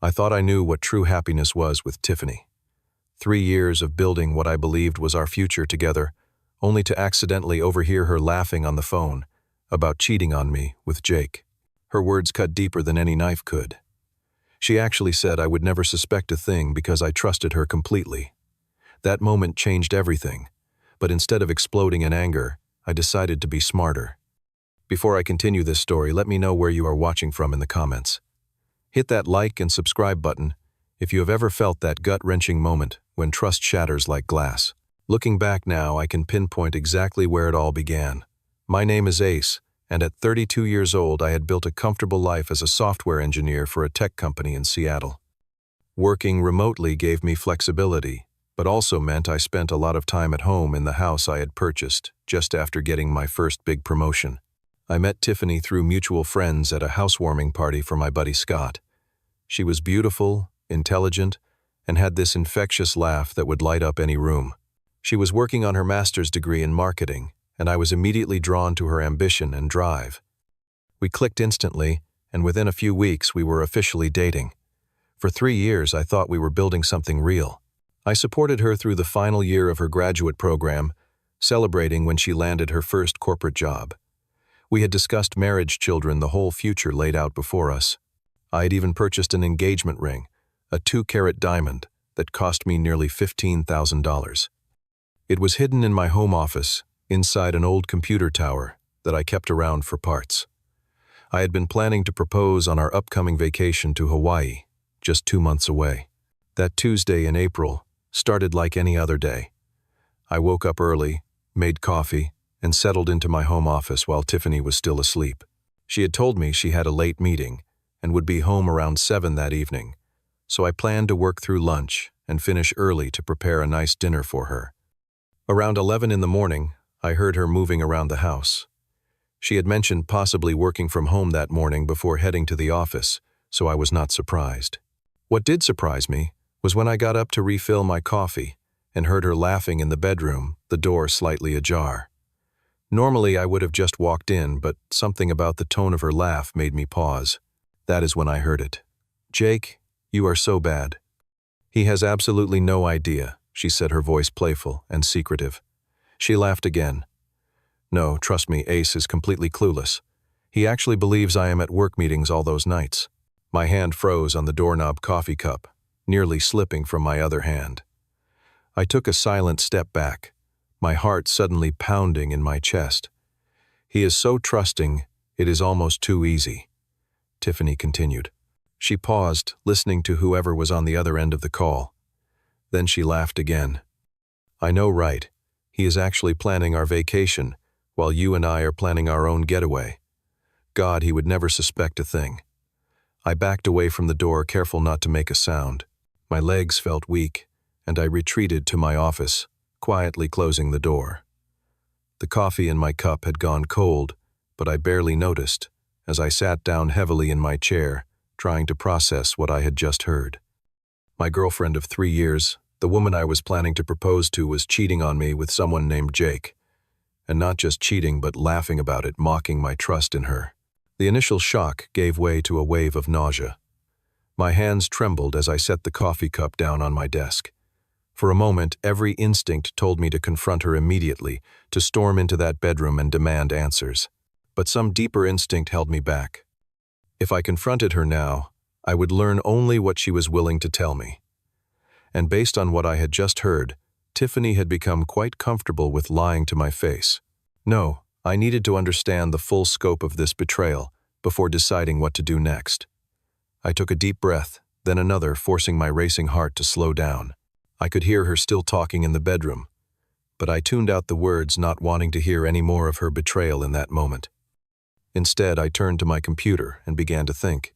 I thought I knew what true happiness was with Tiffany. 3 years of building what I believed was our future together, only to accidentally overhear her laughing on the phone about cheating on me with Jake. Her words cut deeper than any knife could. She actually said I would never suspect a thing because I trusted her completely. That moment changed everything, but instead of exploding in anger, I decided to be smarter. Before I continue this story, let me know where you are watching from in the comments. Hit that like and subscribe button if you have ever felt that gut-wrenching moment when trust shatters like glass. Looking back now, I can pinpoint exactly where it all began. My name is Ace, and at 32 years old, I had built a comfortable life as a software engineer for a tech company in Seattle. Working remotely gave me flexibility, but also meant I spent a lot of time at home in the house I had purchased just after getting my first big promotion. I met Tiffany through mutual friends at a housewarming party for my buddy Scott. She was beautiful, intelligent, and had this infectious laugh that would light up any room. She was working on her master's degree in marketing, and I was immediately drawn to her ambition and drive. We clicked instantly, and within a few weeks we were officially dating. For 3 years I thought we were building something real. I supported her through the final year of her graduate program, celebrating when she landed her first corporate job. We had discussed marriage, children, the whole future laid out before us. I had even purchased an engagement ring, a 2-carat diamond that cost me nearly $15,000. It was hidden in my home office, inside an old computer tower that I kept around for parts. I had been planning to propose on our upcoming vacation to Hawaii, just 2 months away. That Tuesday in April started like any other day. I woke up early, made coffee, and settled into my home office while Tiffany was still asleep. She had told me she had a late meeting and would be home around 7 that evening, so I planned to work through lunch and finish early to prepare a nice dinner for her. Around 11 in the morning, I heard her moving around the house. She had mentioned possibly working from home that morning before heading to the office, so I was not surprised. What did surprise me was when I got up to refill my coffee and heard her laughing in the bedroom, the door slightly ajar. Normally, I would have just walked in, but something about the tone of her laugh made me pause. That is when I heard it. "Jake, you are so bad." "He has absolutely no idea," she said, her voice playful and secretive. She laughed again. "No, trust me, Ace is completely clueless. He actually believes I am at work meetings all those nights." My hand froze on the doorknob coffee cup, nearly slipping from my other hand. I took a silent step back, my heart suddenly pounding in my chest. "He is so trusting, it is almost too easy," Tiffany continued. She paused, listening to whoever was on the other end of the call. Then she laughed again. "I know, right? He is actually planning our vacation, while you and I are planning our own getaway. God, he would never suspect a thing." I backed away from the door, careful not to make a sound. My legs felt weak, and I retreated to my office, quietly closing the door. The coffee in my cup had gone cold, but I barely noticed, as I sat down heavily in my chair, trying to process what I had just heard. My girlfriend of 3 years, the woman I was planning to propose to, was cheating on me with someone named Jake. And not just cheating, but laughing about it, mocking my trust in her. The initial shock gave way to a wave of nausea. My hands trembled as I set the coffee cup down on my desk. For a moment, every instinct told me to confront her immediately, to storm into that bedroom and demand answers. But some deeper instinct held me back. If I confronted her now, I would learn only what she was willing to tell me. And based on what I had just heard, Tiffany had become quite comfortable with lying to my face. No, I needed to understand the full scope of this betrayal before deciding what to do next. I took a deep breath, then another, forcing my racing heart to slow down. I could hear her still talking in the bedroom, but I tuned out the words, not wanting to hear any more of her betrayal in that moment. Instead, I turned to my computer and began to think.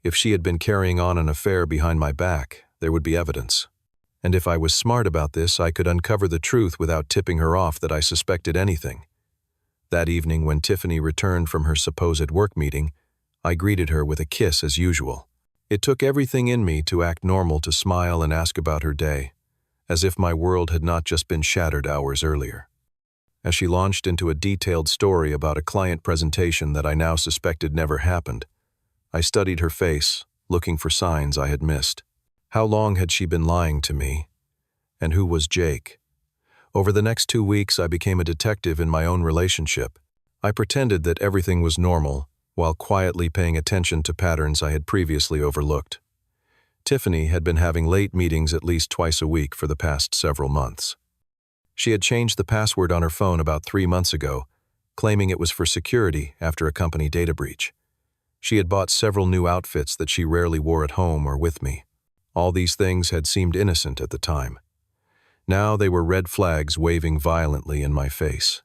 If she had been carrying on an affair behind my back, there would be evidence. And if I was smart about this, I could uncover the truth without tipping her off that I suspected anything. That evening, when Tiffany returned from her supposed work meeting, I greeted her with a kiss as usual. It took everything in me to act normal, to smile and ask about her day, as if my world had not just been shattered hours earlier. As she launched into a detailed story about a client presentation that I now suspected never happened, I studied her face, looking for signs I had missed. How long had she been lying to me? And who was Jake? Over the next 2 weeks, I became a detective in my own relationship. I pretended that everything was normal, while quietly paying attention to patterns I had previously overlooked. Tiffany had been having late meetings at least twice a week for the past several months. She had changed the password on her phone about 3 months ago, claiming it was for security after a company data breach. She had bought several new outfits that she rarely wore at home or with me. All these things had seemed innocent at the time. Now they were red flags waving violently in my face.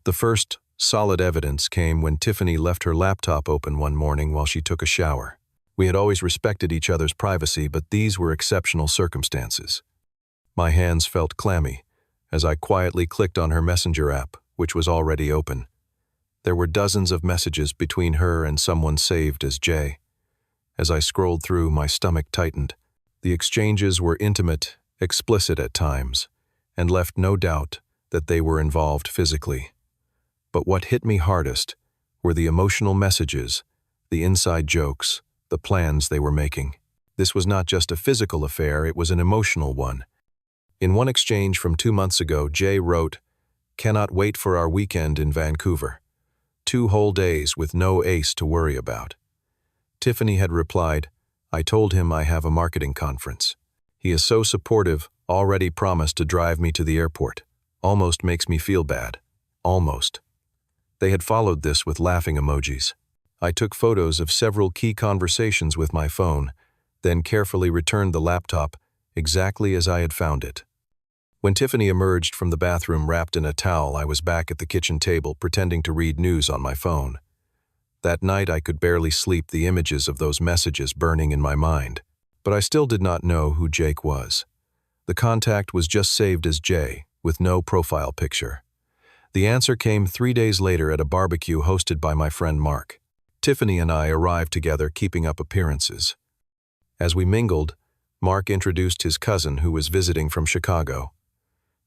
The first solid evidence came when Tiffany left her laptop open one morning while she took a shower. We had always respected each other's privacy, but these were exceptional circumstances. My hands felt clammy as I quietly clicked on her Messenger app, which was already open. There were dozens of messages between her and someone saved as Jay. As I scrolled through, my stomach tightened. The exchanges were intimate, explicit at times, and left no doubt that they were involved physically. But what hit me hardest were the emotional messages, the inside jokes, the plans they were making. This was not just a physical affair, it was an emotional one. In one exchange from 2 months ago, Jay wrote, "Cannot wait for our weekend in Vancouver. 2 whole days with no ace to worry about." Tiffany had replied, "I told him I have a marketing conference. He is so supportive, already promised to drive me to the airport. Almost makes me feel bad. Almost." They had followed this with laughing emojis. I took photos of several key conversations with my phone, then carefully returned the laptop exactly as I had found it. When Tiffany emerged from the bathroom wrapped in a towel, I was back at the kitchen table pretending to read news on my phone. That night I could barely sleep, the images of those messages burning in my mind. But I still did not know who Jake was. The contact was just saved as Jay, with no profile picture. The answer came 3 days later at a barbecue hosted by my friend Mark. Tiffany and I arrived together, keeping up appearances. As we mingled, Mark introduced his cousin who was visiting from Chicago.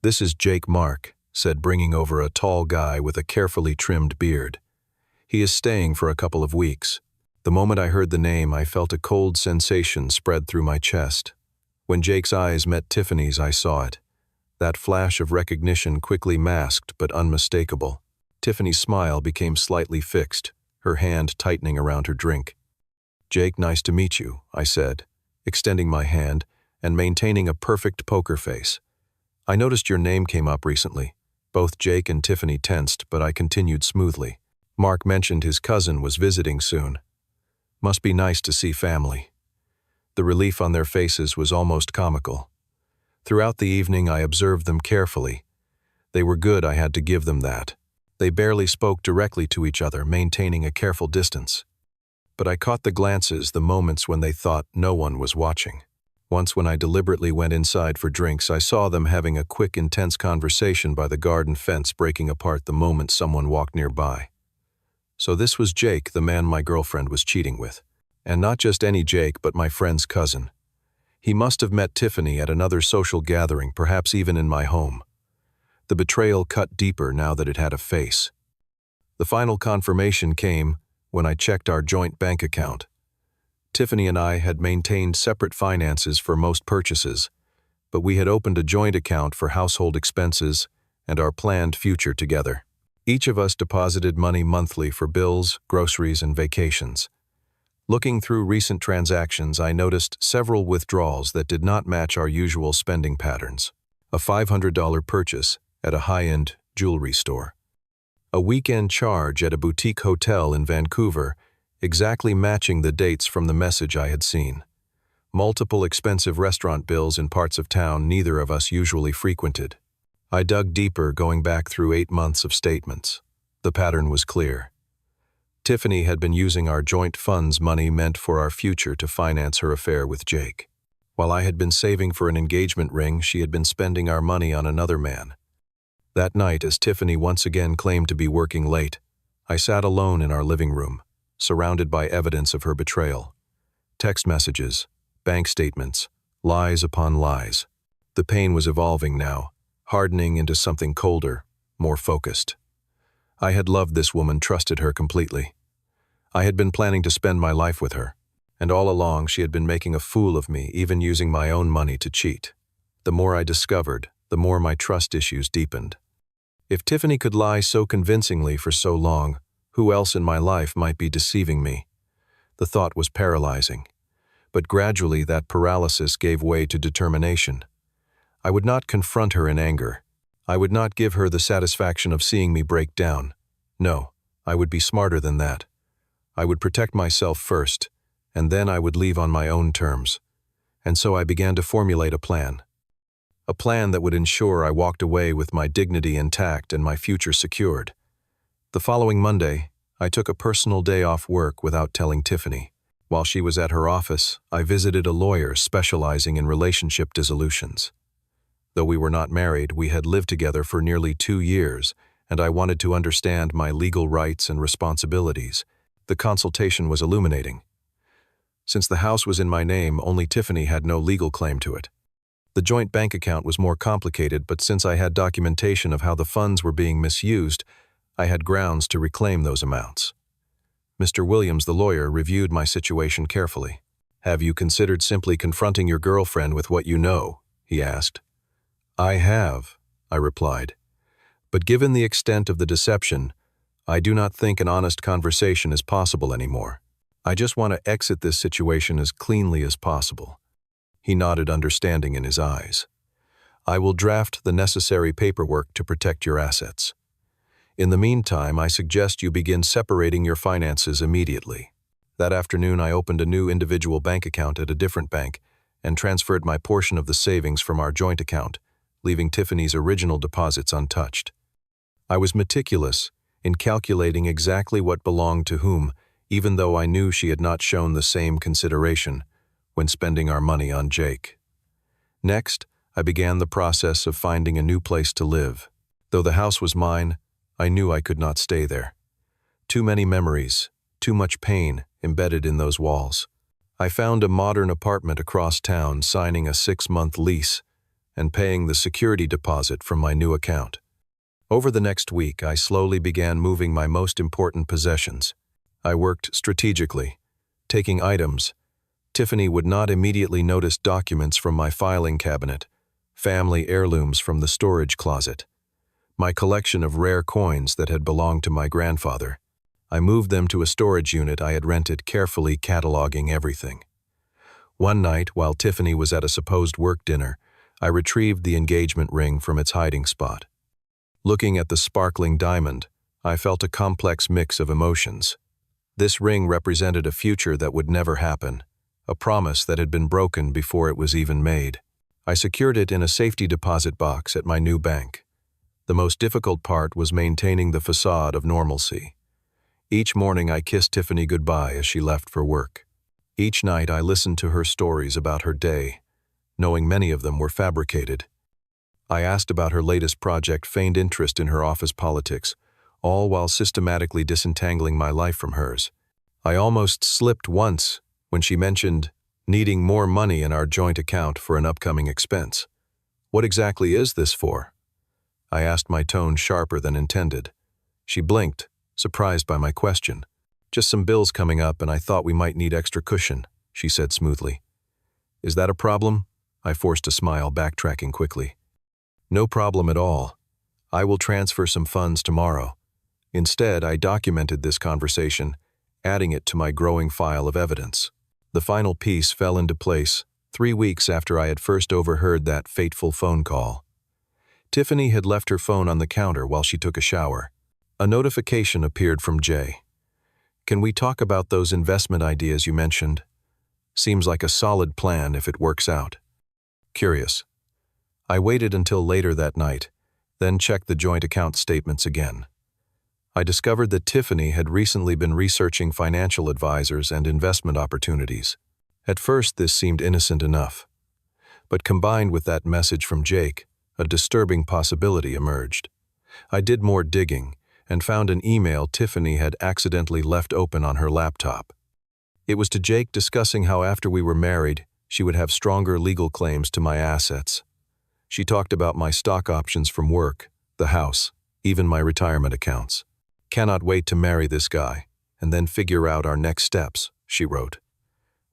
"This is Jake Mark," said, bringing over a tall guy with a carefully trimmed beard. "He is staying for a couple of weeks." The moment I heard the name, I felt a cold sensation spread through my chest. When Jake's eyes met Tiffany's, I saw it. That flash of recognition quickly masked but unmistakable. Tiffany's smile became slightly fixed, her hand tightening around her drink. "Jake, nice to meet you," I said, extending my hand and maintaining a perfect poker face. "I noticed your name came up recently." Both Jake and Tiffany tensed, but I continued smoothly. "Mark mentioned his cousin was visiting soon. Must be nice to see family." The relief on their faces was almost comical. Throughout the evening, I observed them carefully. They were good, I had to give them that. They barely spoke directly to each other, maintaining a careful distance. But I caught the glances, the moments when they thought no one was watching. Once when I deliberately went inside for drinks, I saw them having a quick, intense conversation by the garden fence, breaking apart the moment someone walked nearby. So this was Jake, the man my girlfriend was cheating with. And not just any Jake, but my friend's cousin. He must have met Tiffany at another social gathering, perhaps even in my home. The betrayal cut deeper now that it had a face. The final confirmation came when I checked our joint bank account. Tiffany and I had maintained separate finances for most purchases, but we had opened a joint account for household expenses and our planned future together. Each of us deposited money monthly for bills, groceries, and vacations. Looking through recent transactions, I noticed several withdrawals that did not match our usual spending patterns. A $500 purchase at a high-end jewelry store. A weekend charge at a boutique hotel in Vancouver, exactly matching the dates from the message I had seen. Multiple expensive restaurant bills in parts of town neither of us usually frequented. I dug deeper, going back through 8 months of statements. The pattern was clear. Tiffany had been using our joint funds, money meant for our future, to finance her affair with Jake. While I had been saving for an engagement ring, she had been spending our money on another man. That night, as Tiffany once again claimed to be working late, I sat alone in our living room, surrounded by evidence of her betrayal. Text messages, bank statements, lies upon lies. The pain was evolving now, hardening into something colder, more focused. I had loved this woman, trusted her completely. I had been planning to spend my life with her. And all along she had been making a fool of me, even using my own money to cheat. The more I discovered, the more my trust issues deepened. If Tiffany could lie so convincingly for so long, who else in my life might be deceiving me? The thought was paralyzing. But gradually that paralysis gave way to determination. I would not confront her in anger. I would not give her the satisfaction of seeing me break down. No, I would be smarter than that. I would protect myself first, and then I would leave on my own terms. And so I began to formulate a plan. A plan that would ensure I walked away with my dignity intact and my future secured. The following Monday, I took a personal day off work without telling Tiffany. While she was at her office, I visited a lawyer specializing in relationship dissolutions. Though we were not married, we had lived together for nearly 2 years, and I wanted to understand my legal rights and responsibilities. The consultation was illuminating. Since the house was in my name, only Tiffany had no legal claim to it. The joint bank account was more complicated, but since I had documentation of how the funds were being misused, I had grounds to reclaim those amounts. Mr. Williams, the lawyer, reviewed my situation carefully. "Have you considered simply confronting your girlfriend with what you know?" he asked. "I have," I replied. "But given the extent of the deception, I do not think an honest conversation is possible anymore. I just want to exit this situation as cleanly as possible." He nodded, understanding in his eyes. "I will draft the necessary paperwork to protect your assets. In the meantime, I suggest you begin separating your finances immediately." That afternoon, I opened a new individual bank account at a different bank and transferred my portion of the savings from our joint account, leaving Tiffany's original deposits untouched. I was meticulous in calculating exactly what belonged to whom, even though I knew she had not shown the same consideration when spending our money on Jake. Next, I began the process of finding a new place to live. Though the house was mine, I knew I could not stay there. Too many memories, too much pain embedded in those walls. I found a modern apartment across town, signing a 6-month lease and paying the security deposit from my new account. Over the next week, I slowly began moving my most important possessions. I worked strategically, taking items. Tiffany would not immediately notice documents from my filing cabinet, family heirlooms from the storage closet, my collection of rare coins that had belonged to my grandfather. I moved them to a storage unit I had rented, carefully cataloging everything. One night, while Tiffany was at a supposed work dinner, I retrieved the engagement ring from its hiding spot. Looking at the sparkling diamond, I felt a complex mix of emotions. This ring represented a future that would never happen, a promise that had been broken before it was even made. I secured it in a safety deposit box at my new bank. The most difficult part was maintaining the facade of normalcy. Each morning I kissed Tiffany goodbye as she left for work. Each night I listened to her stories about her day, knowing many of them were fabricated. I asked about her latest project, feigned interest in her office politics, all while systematically disentangling my life from hers. I almost slipped once when she mentioned needing more money in our joint account for an upcoming expense. "What exactly is this for?" I asked, my tone sharper than intended. She blinked, surprised by my question. "Just some bills coming up, and I thought we might need extra cushion," she said smoothly. "Is that a problem?" I forced a smile, backtracking quickly. "No problem at all. I will transfer some funds tomorrow." Instead, I documented this conversation, adding it to my growing file of evidence. The final piece fell into place 3 weeks after I had first overheard that fateful phone call. Tiffany had left her phone on the counter while she took a shower. A notification appeared from Jay. "Can we talk about those investment ideas you mentioned? Seems like a solid plan if it works out." Curious. I waited until later that night, then checked the joint account statements again. I discovered that Tiffany had recently been researching financial advisors and investment opportunities. At first, this seemed innocent enough. But combined with that message from Jake, a disturbing possibility emerged. I did more digging and found an email Tiffany had accidentally left open on her laptop. It was to Jake discussing how after we were married, she would have stronger legal claims to my assets. She talked about my stock options from work, the house, even my retirement accounts. "Cannot wait to marry this guy, and then figure out our next steps," she wrote.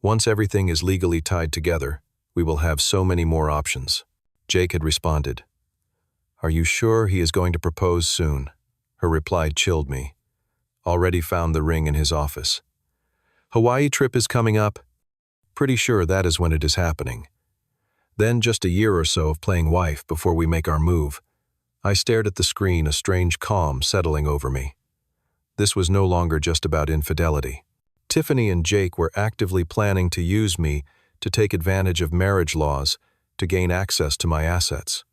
Once everything is legally tied together, we will have so many more options. Jake had responded. Are you sure he is going to propose soon? Her reply chilled me. Already found the ring in his office. Hawaii trip is coming up. Pretty sure that is when it is happening. Then just a year or so of playing wife before we make our move. I stared at the screen, a strange calm settling over me. This was no longer just about infidelity. Tiffany and Jake were actively planning to use me to take advantage of marriage laws to gain access to my assets.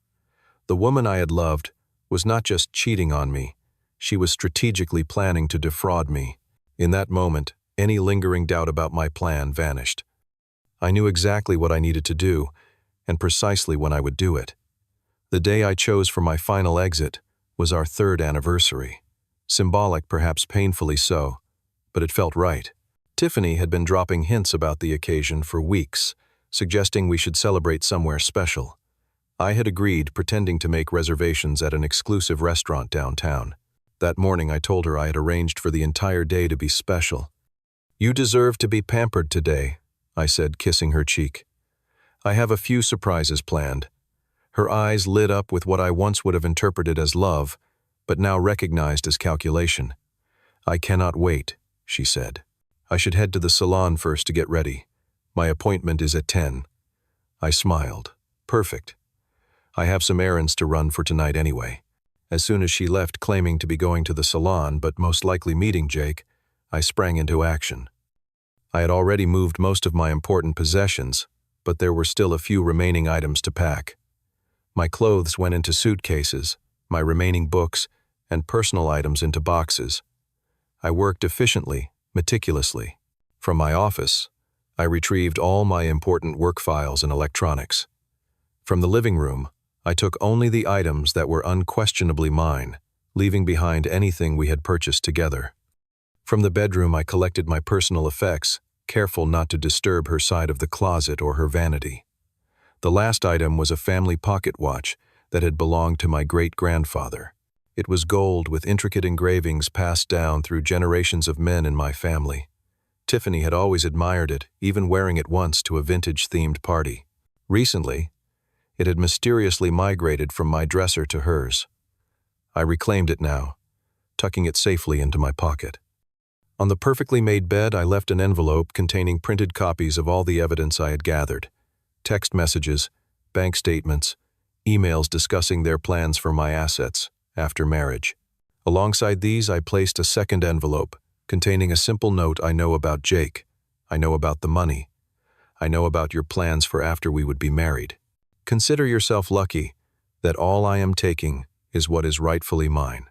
The woman I had loved was not just cheating on me, she was strategically planning to defraud me. In that moment, any lingering doubt about my plan vanished. I knew exactly what I needed to do, and precisely when I would do it. The day I chose for my final exit was our 3rd anniversary. Symbolic, perhaps painfully so, but it felt right. Tiffany had been dropping hints about the occasion for weeks, suggesting we should celebrate somewhere special. I had agreed, pretending to make reservations at an exclusive restaurant downtown. That morning I told her I had arranged for the entire day to be special. You deserve to be pampered today, I said, kissing her cheek. I have a few surprises planned. Her eyes lit up with what I once would have interpreted as love, but now recognized as calculation. I cannot wait, she said. I should head to the salon first to get ready. My appointment is at 10. I smiled. Perfect. I have some errands to run for tonight anyway. As soon as she left, claiming to be going to the salon but most likely meeting Jake, I sprang into action. I had already moved most of my important possessions, but there were still a few remaining items to pack. My clothes went into suitcases, my remaining books and personal items into boxes. I worked efficiently, meticulously. From my office, I retrieved all my important work files and electronics. From the living room, I took only the items that were unquestionably mine, leaving behind anything we had purchased together. From the bedroom, I collected my personal effects, careful not to disturb her side of the closet or her vanity. The last item was a family pocket watch that had belonged to my great-grandfather. It was gold with intricate engravings passed down through generations of men in my family. Tiffany had always admired it, even wearing it once to a vintage-themed party. Recently, it had mysteriously migrated from my dresser to hers. I reclaimed it now, tucking it safely into my pocket. On the perfectly made bed, I left an envelope containing printed copies of all the evidence I had gathered. Text messages, bank statements, emails discussing their plans for my assets after marriage. Alongside these, I placed a second envelope containing a simple note. I know about Jake. I know about the money. I know about your plans for after we would be married. Consider yourself lucky that all I am taking is what is rightfully mine.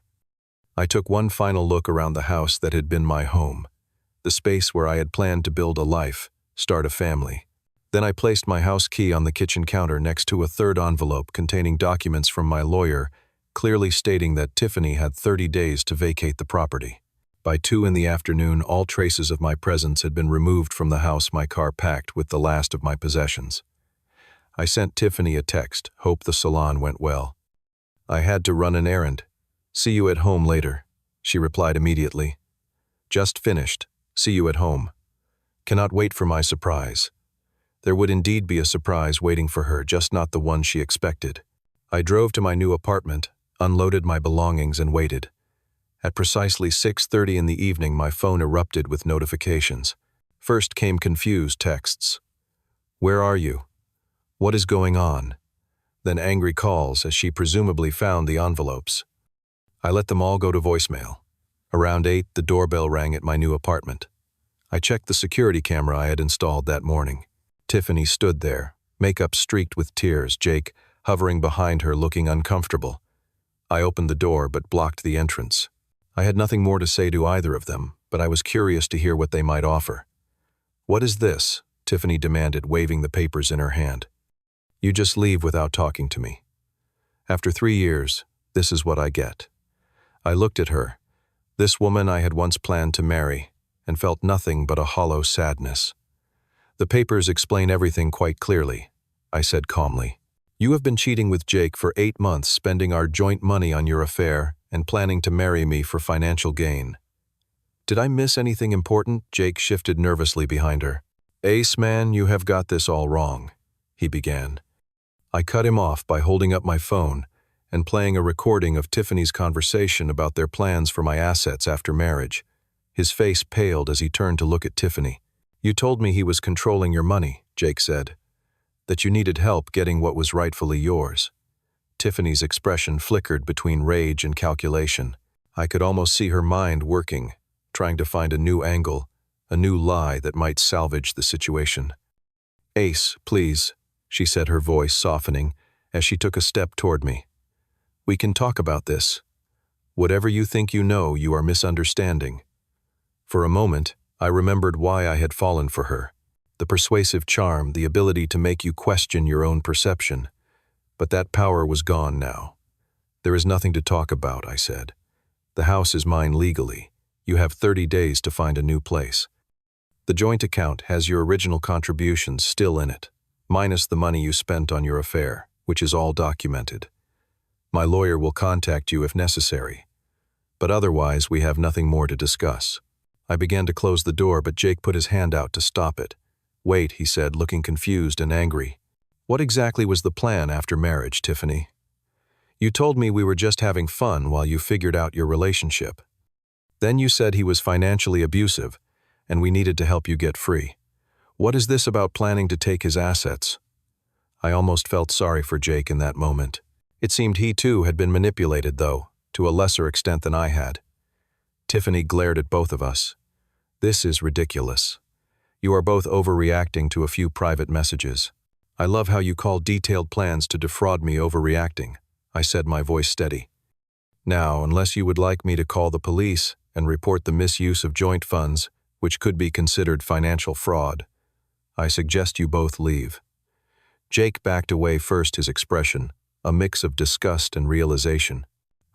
I took one final look around the house that had been my home, the space where I had planned to build a life, start a family. Then I placed my house key on the kitchen counter next to a third envelope containing documents from my lawyer, clearly stating that Tiffany had 30 days to vacate the property. By 2 in the afternoon, all traces of my presence had been removed from the house, my car packed with the last of my possessions. I sent Tiffany a text, hope the salon went well. I had to run an errand. See you at home later, she replied immediately. Just finished. See you at home. Cannot wait for my surprise. There would indeed be a surprise waiting for her, just not the one she expected. I drove to my new apartment, unloaded my belongings and waited. At precisely 6:30 in the evening, my phone erupted with notifications. First came confused texts. Where are you? What is going on? Then angry calls as she presumably found the envelopes. I let them all go to voicemail. Around 8, the doorbell rang at my new apartment. I checked the security camera I had installed that morning. Tiffany stood there, makeup streaked with tears, Jake hovering behind her looking uncomfortable. I opened the door but blocked the entrance. I had nothing more to say to either of them, but I was curious to hear what they might offer. What is this? Tiffany demanded, waving the papers in her hand. You just leave without talking to me. After 3 years, this is what I get. I looked at her, this woman I had once planned to marry, and felt nothing but a hollow sadness. The papers explain everything quite clearly, I said calmly. You have been cheating with Jake for 8 months, spending our joint money on your affair and planning to marry me for financial gain. Did I miss anything important? Jake shifted nervously behind her. "Ace, man, you have got this all wrong," he began. I cut him off by holding up my phone and playing a recording of Tiffany's conversation about their plans for my assets after marriage. His face paled as he turned to look at Tiffany. "You told me he was controlling your money," Jake said. "That you needed help getting what was rightfully yours." Tiffany's expression flickered between rage and calculation. I could almost see her mind working, trying to find a new angle, a new lie that might salvage the situation. "Ace, please," she said, her voice softening as she took a step toward me. "We can talk about this. Whatever you think you know, you are misunderstanding." For a moment, I remembered why I had fallen for her. The persuasive charm, the ability to make you question your own perception. But that power was gone now. "There is nothing to talk about," I said. "The house is mine legally. You have 30 days to find a new place. The joint account has your original contributions still in it, minus the money you spent on your affair, which is all documented. My lawyer will contact you if necessary. But otherwise, we have nothing more to discuss." I began to close the door, but Jake put his hand out to stop it. "Wait," he said, looking confused and angry. "What exactly was the plan after marriage, Tiffany? You told me we were just having fun while you figured out your relationship. Then you said he was financially abusive, and we needed to help you get free. What is this about planning to take his assets?" I almost felt sorry for Jake in that moment. It seemed he too had been manipulated, though, to a lesser extent than I had. Tiffany glared at both of us. "This is ridiculous. You are both overreacting to a few private messages. I love how you call detailed plans to defraud me overreacting," I said, my voice steady. "Now, unless you would like me to call the police and report the misuse of joint funds, which could be considered financial fraud, I suggest you both leave." Jake backed away first, his expression a mix of disgust and realization.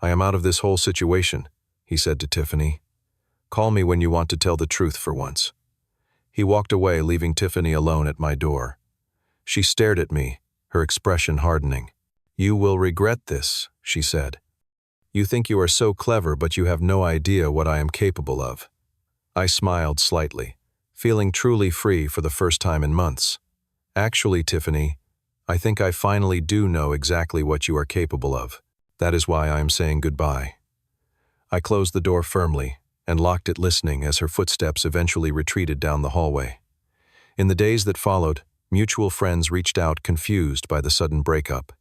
"I am out of this whole situation," he said to Tiffany. "Call me when you want to tell the truth for once." He walked away, leaving Tiffany alone at my door. She stared at me, her expression hardening. "You will regret this," she said. "You think you are so clever, but you have no idea what I am capable of." I smiled slightly, feeling truly free for the first time in months. "Actually, Tiffany, I think I finally do know exactly what you are capable of. That is why I am saying goodbye." I closed the door firmly and locked it, listening as her footsteps eventually retreated down the hallway. In the days that followed, mutual friends reached out, confused by the sudden breakup.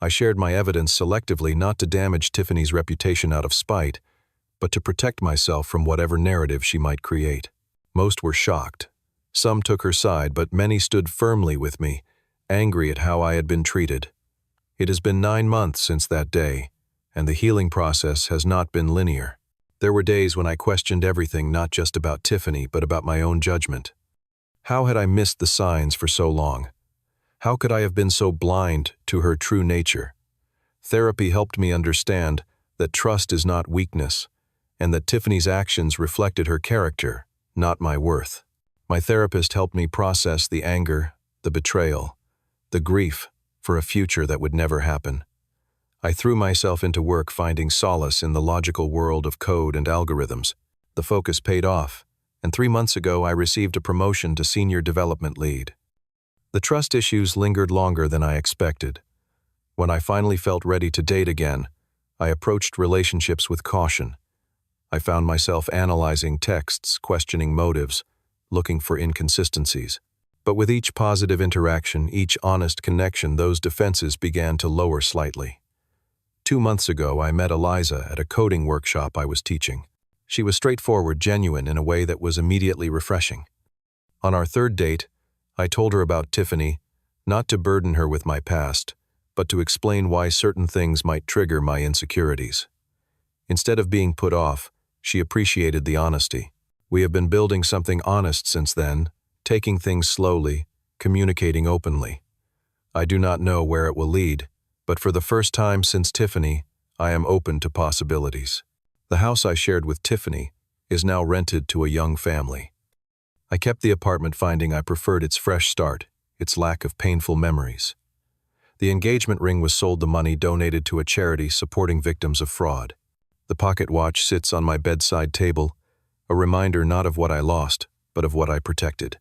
I shared my evidence selectively, not to damage Tiffany's reputation out of spite, but to protect myself from whatever narrative she might create. Most were shocked. Some took her side, but many stood firmly with me, angry at how I had been treated. It has been 9 months since that day, and the healing process has not been linear. There were days when I questioned everything, not just about Tiffany, but about my own judgment. How had I missed the signs for so long? How could I have been so blind to her true nature? Therapy helped me understand that trust is not weakness, and that Tiffany's actions reflected her character, not my worth. My therapist helped me process the anger, the betrayal, the grief for a future that would never happen. I threw myself into work, finding solace in the logical world of code and algorithms. The focus paid off, and 3 months ago I received a promotion to senior development lead. The trust issues lingered longer than I expected. When I finally felt ready to date again, I approached relationships with caution. I found myself analyzing texts, questioning motives, looking for inconsistencies. But with each positive interaction, each honest connection, those defenses began to lower slightly. 2 months ago, I met Eliza at a coding workshop I was teaching. She was straightforward, genuine in a way that was immediately refreshing. On our 3rd date, I told her about Tiffany, not to burden her with my past, but to explain why certain things might trigger my insecurities. Instead of being put off, she appreciated the honesty. We have been building something honest since then, taking things slowly, communicating openly. I do not know where it will lead, but for the first time since Tiffany, I am open to possibilities. The house I shared with Tiffany is now rented to a young family. I kept the apartment, finding I preferred its fresh start, its lack of painful memories. The engagement ring was sold, the money donated to a charity supporting victims of fraud. The pocket watch sits on my bedside table, a reminder not of what I lost, but of what I protected.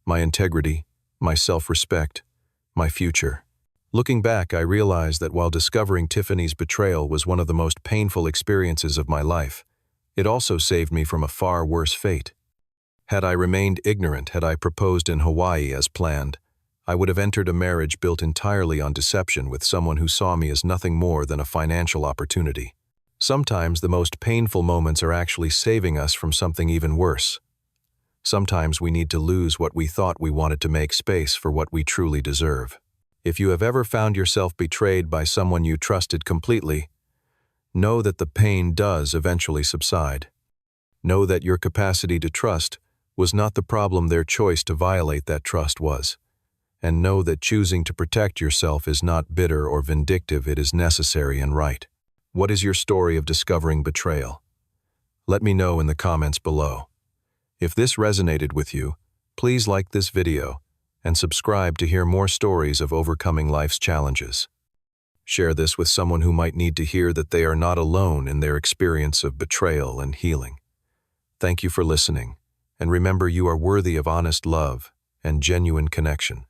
my integrity, my self-respect, my future. Looking back, I realized that while discovering Tiffany's betrayal was one of the most painful experiences of my life, it also saved me from a far worse fate. Had I remained ignorant, had I proposed in Hawaii as planned, I would have entered a marriage built entirely on deception with someone who saw me as nothing more than a financial opportunity. Sometimes the most painful moments are actually saving us from something even worse. Sometimes we need to lose what we thought we wanted to make space for what we truly deserve. If you have ever found yourself betrayed by someone you trusted completely, know that the pain does eventually subside. Know that your capacity to trust was not the problem, their choice to violate that trust was. And know that choosing to protect yourself is not bitter or vindictive, it is necessary and right. What is your story of discovering betrayal? Let me know in the comments below. If this resonated with you, please like this video and subscribe to hear more stories of overcoming life's challenges. Share this with someone who might need to hear that they are not alone in their experience of betrayal and healing. Thank you for listening, and remember, you are worthy of honest love and genuine connection.